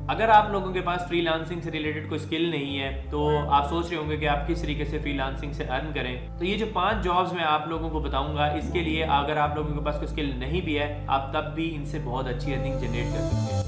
अगर आप लोगों के पास फ्रीलांसिंग से रिलेटेड कोई स्किल नहीं है तो आप सोच रहे होंगे कि आप किस तरीके से फ्रीलांसिंग से अर्न करें, तो ये जो 5 जॉब्स मैं आप लोगों को बताऊंगा, इसके लिए अगर आप लोगों के पास कोई स्किल नहीं भी है, आप तब भी इनसे बहुत अच्छी अर्निंग जनरेट कर सकते हैं।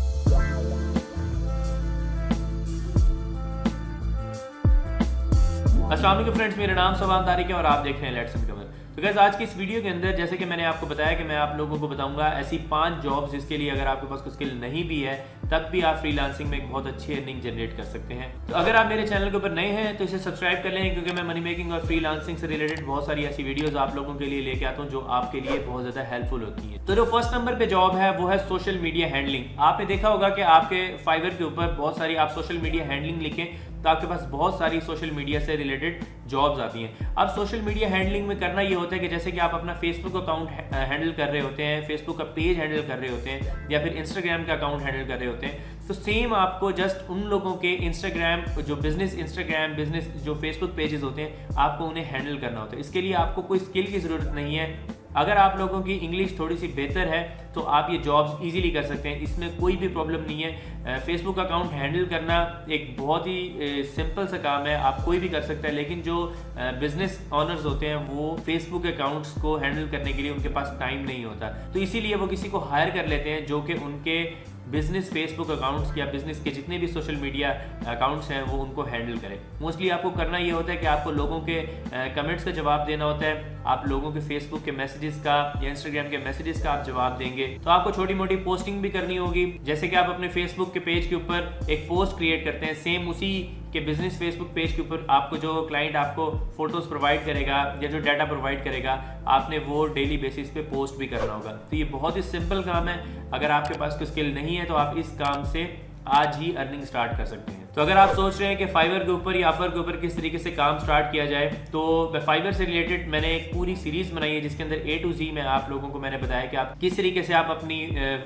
अस्सलाम वालेकुम फ्रेंड्स, मेरा नाम सवाम तारिक है और आप देख रहे हैं लेट्स अनकवर। तो गाइस, आज की इस वीडियो के अंदर जैसे कि मैंने आपको बताया कि मैं आप लोगों को बताऊंगा ऐसी 5 जॉब्स जिसके लिए अगर आपके पास कोई स्किल नहीं भी है तब भी आप फ्रीलांसिंग में एक बहुत अच्छी अर्निंग जनरेट कर सकते हैं। तो अगर आप मेरे चैनल के ऊपर नए हैं तो इसे सब्सक्राइब कर लें, क्योंकि मैं मनी मेकिंग और फ्रीलांसिंग से रिलेटेड बहुत सारी ऐसी वीडियोस आप लोगों के लिए लेके आता हूँ जो आपके लिए बहुत ज्यादा हेल्पफुल होती है। तो जो फर्स्ट नंबर पे जॉब है वो है सोशल मीडिया हैंडलिंग। आपने देखा होगा कि आपके फाइवर के ऊपर बहुत सारी आप सोशल मीडिया हैंडलिंग लिखें तो आपके पास बहुत सारी सोशल मीडिया से रिलेटेड जॉब्स आती हैं। अब सोशल मीडिया हैंडलिंग में करना ये होता है कि जैसे कि आप अपना फेसबुक अकाउंट हैंडल कर रहे होते हैं, फेसबुक का पेज हैंडल कर रहे होते हैं, या फिर इंस्टाग्राम का अकाउंट हैंडल कर रहे होते हैं, तो सेम आपको जस्ट उन लोगों के इंस्टाग्राम जो बिजनेस जो फेसबुक पेजेस होते हैं आपको उन्हें हैंडल करना होता है। इसके लिए आपको कोई स्किल की ज़रूरत नहीं है। अगर आप लोगों की इंग्लिश थोड़ी सी बेहतर है तो आप ये जॉब्स इजीली कर सकते हैं, इसमें कोई भी प्रॉब्लम नहीं है। फेसबुक अकाउंट हैंडल करना एक बहुत ही सिंपल सा काम है, आप कोई भी कर सकता है, लेकिन जो बिजनेस ऑनर्स होते हैं वो फेसबुक अकाउंट्स को हैंडल करने के लिए उनके पास टाइम नहीं होता, तो इसीलिए वो किसी को हायर कर लेते हैं जो कि उनके बिजनेस फेसबुक अकाउंट्स या बिजनेस के जितने भी सोशल मीडिया अकाउंट्स हैं वो उनको हैंडल करें। मोस्टली आपको करना ये होता है कि आपको लोगों के कमेंट्स का जवाब देना होता है, आप लोगों के फेसबुक के मैसेजेस का या इंस्टाग्राम के मैसेजेस का आप जवाब देंगे। तो आपको छोटी मोटी पोस्टिंग भी करनी होगी, जैसे कि आप अपने फेसबुक के पेज के ऊपर एक पोस्ट क्रिएट करते हैं, सेम उसी के बिजनेस फेसबुक पेज के ऊपर आपको जो क्लाइंट आपको फोटोज प्रोवाइड करेगा या जो डाटा प्रोवाइड करेगा आपने वो डेली बेसिस पे पोस्ट भी करना होगा। तो ये बहुत ही सिंपल काम है। अगर आपके पास कोई स्किल नहीं है तो आप इस काम से आज ही अर्निंग स्टार्ट कर सकते हैं। तो अगर आप सोच रहे हैं कि फाइवर के ऊपर या अपवर के ऊपर किस तरीके से काम स्टार्ट किया जाए, तो फाइवर से रिलेटेड मैंने एक पूरी सीरीज बनाई है जिसके अंदर A to Z में आप लोगों को मैंने बताया कि आप किस तरीके से आप अपनी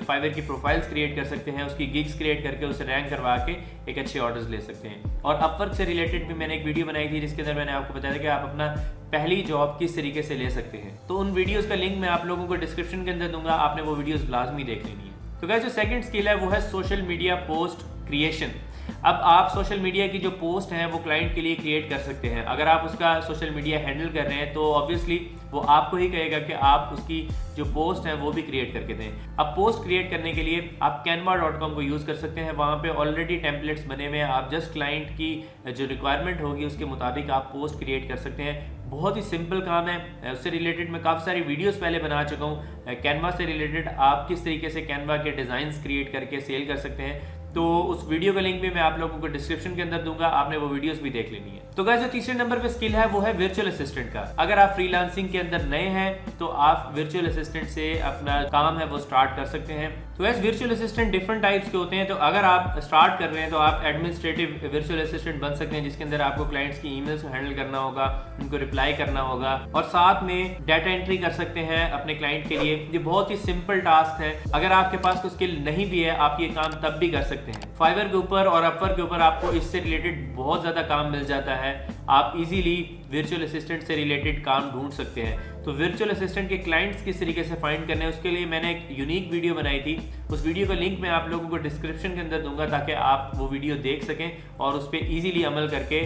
फाइवर की प्रोफाइल्स क्रिएट कर सकते हैं, उसकी गिग्स क्रिएट करके उसे रैंक करवा के एक अच्छे ऑर्डर्स ले सकते हैं। और अपवर्क से रिलेटेड भी मैंने एक वीडियो बनाई थी जिसके अंदर मैंने आपको बताया था कि आप अपना पहली जॉब किस तरीके से ले सकते हैं। तो उन वीडियोस का लिंक मैं आप लोगों को डिस्क्रिप्शन के अंदर दूंगा, आपने वो वीडियोस लाजमी देख लेनी है। तो गाइस, जो सेकंड स्किल है वो है सोशल मीडिया पोस्ट क्रिएशन। अब आप सोशल मीडिया की जो पोस्ट है वो क्लाइंट के लिए क्रिएट कर सकते हैं। अगर आप उसका सोशल मीडिया हैंडल कर रहे हैं तो ऑब्वियसली वो आपको ही कहेगा कि आप उसकी जो पोस्ट है वो भी क्रिएट करके दें। अब पोस्ट क्रिएट करने के लिए आप canva.com को यूज़ कर सकते हैं, वहाँ पे ऑलरेडी टेम्पलेट्स बने हुए हैं। आप जस्ट क्लाइंट की जो रिक्वायरमेंट होगी उसके मुताबिक आप पोस्ट क्रिएट कर सकते हैं। बहुत ही सिंपल काम है। उससे रिलेटेड मैं काफ़ी सारी वीडियोस पहले बना चुका हूँ। कैनवा से रिलेटेड आप किस तरीके से कैनवा के डिज़ाइंस क्रिएट करके सेल कर सकते हैं, तो उस वीडियो का लिंक भी मैं आप लोगों को डिस्क्रिप्शन के अंदर दूंगा, आपने वो वीडियोस भी देख लेनी है। तो गाइस, जो तीसरे नंबर पे स्किल है वो है वर्चुअल असिस्टेंट का। अगर आप फ्रीलांसिंग के अंदर नए हैं तो आप वर्चुअल असिस्टेंट से अपना काम है वो स्टार्ट कर सकते हैं। तो ऐसे वर्चुअल असिस्टेंट डिफरेंट टाइप्स के होते हैं। तो अगर आप स्टार्ट कर रहे हैं तो आप एडमिनिस्ट्रेटिव वर्चुअल असिस्टेंट बन सकते हैं, जिसके अंदर आपको क्लाइंट्स की ईमेल्स को हैंडल करना होगा, उनको रिप्लाई करना होगा और साथ में डाटा एंट्री कर सकते हैं अपने क्लाइंट के लिए। ये बहुत ही सिंपल टास्क है। अगर आपके पास कोई स्किल नहीं भी है आप ये काम तब भी कर सकते हैं। फाइवर के ऊपर और अपवर के ऊपर आपको इससे रिलेटेड बहुत ज़्यादा काम मिल जाता है। आप इजीली वर्चुअल असिस्टेंट से रिलेटेड काम ढूंढ सकते हैं। तो वर्चुअल असिस्टेंट के क्लाइंट्स किस तरीके से फाइंड करने हैं उसके लिए मैंने एक यूनिक वीडियो बनाई थी। उस वीडियो का लिंक मैं आप लोगों को डिस्क्रिप्शन के अंदर दूंगा ताकि आप वो वीडियो देख सकें और उस पर ईजिली अमल करके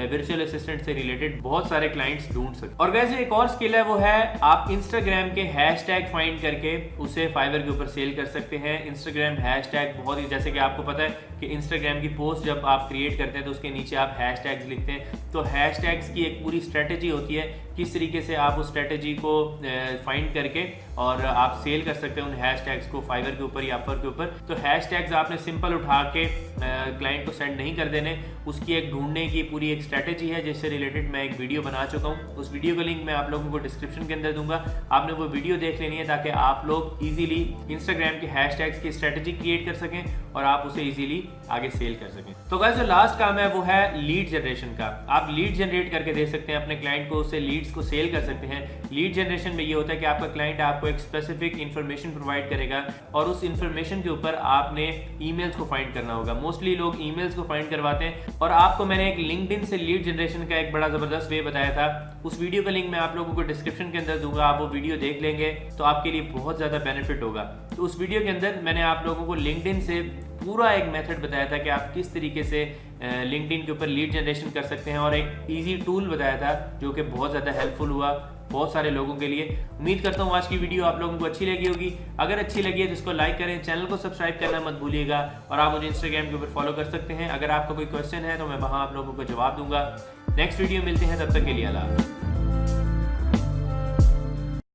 वर्चुअल असिस्टेंट से रिलेटेड बहुत सारे क्लाइंट्स ढूंढ सकें। और वैसे एक और स्किल है वो है आप इंस्टाग्राम के हैशटैग फाइंड करके उसे फाइवर के ऊपर सेल कर सकते हैं। इंस्टाग्राम हैशटैग बहुत ही, जैसे कि आपको पता है कि इंस्टाग्राम की पोस्ट जब आप क्रिएट करते हैं तो उसके नीचे आप हैशटैग्स लिखते हैं। तो हैशटैग्स की एक पूरी स्ट्रेटेजी होती है, किस तरीके से आप उस स्ट्रेटेजी को फाइंड करके और आप सेल कर सकते हैं उन हैशटैग्स को फाइवर के ऊपर या अपवर के ऊपर। तो हैशटैग्स आपने सिंपल उठा के क्लाइंट को सेंड नहीं कर देने, उसकी एक ढूंढने की पूरी एक स्ट्रेटेजी है जिससे रिलेटेड मैं एक वीडियो बना चुका हूँ। उस वीडियो का लिंक मैं आप लोगों को डिस्क्रिप्शन के अंदर दूंगा, आपने वो वीडियो देख लेनी है ताकि आप लोग इजीली इंस्टाग्राम के हैशटैग्स की स्ट्रेटेजी क्रिएट कर सकें और आप उसे इजीली आगे सेल कर सकें। तो गाइस, जो लास्ट काम है वो है लीड जनरेशन का। आप लीड जनरेट करके दे सकते हैं अपने क्लाइंट को, उससे लीड्स को सेल कर सकते हैं। लीड जनरेशन में ये होता है कि आपका क्लाइंट आपको एक स्पेसिफिक इंफॉर्मेशन प्रोवाइड करेगा और उस इंफॉर्मेशन के ऊपर आपने ईमेल्स को फाइंड करना होगा। मोस्टली लोग ईमेल्स को फाइंड करवाते हैं और आपको मैंने एक लिंक्डइन से लीड जनरेशन का एक बड़ा जबरदस्त वे बताया था। उस वीडियो का लिंक मैं आप लोगों को डिस्क्रिप्शन के अंदर दूंगा, आप वो वीडियो देख लेंगे तो आपके लिए बहुत ज्यादा बेनिफिट होगा। तो उस वीडियो के अंदर मैंने आप लोगों को लिंक्डइन से पूरा एक मेथड बताया था कि आप किस तरीके से लिंक्डइन के ऊपर लीड जनरेशन कर सकते हैं, और एक ईजी टूल बताया था जो कि बहुत ज़्यादा हेल्पफुल हुआ बहुत सारे लोगों के लिए। उम्मीद करता हूँ आज की वीडियो आप लोगों को अच्छी लगी होगी। अगर अच्छी लगी है तो इसको लाइक करें, चैनल को सब्सक्राइब करना मत भूलिएगा, और आप मुझे इंस्टाग्राम के ऊपर फॉलो कर सकते हैं। अगर आपका कोई क्वेश्चन है तो मैं वहाँ आप लोगों को जवाब दूंगा। नेक्स्ट वीडियो मिलते हैं, तब तक के लिए अल्लाह हाफ़िज़।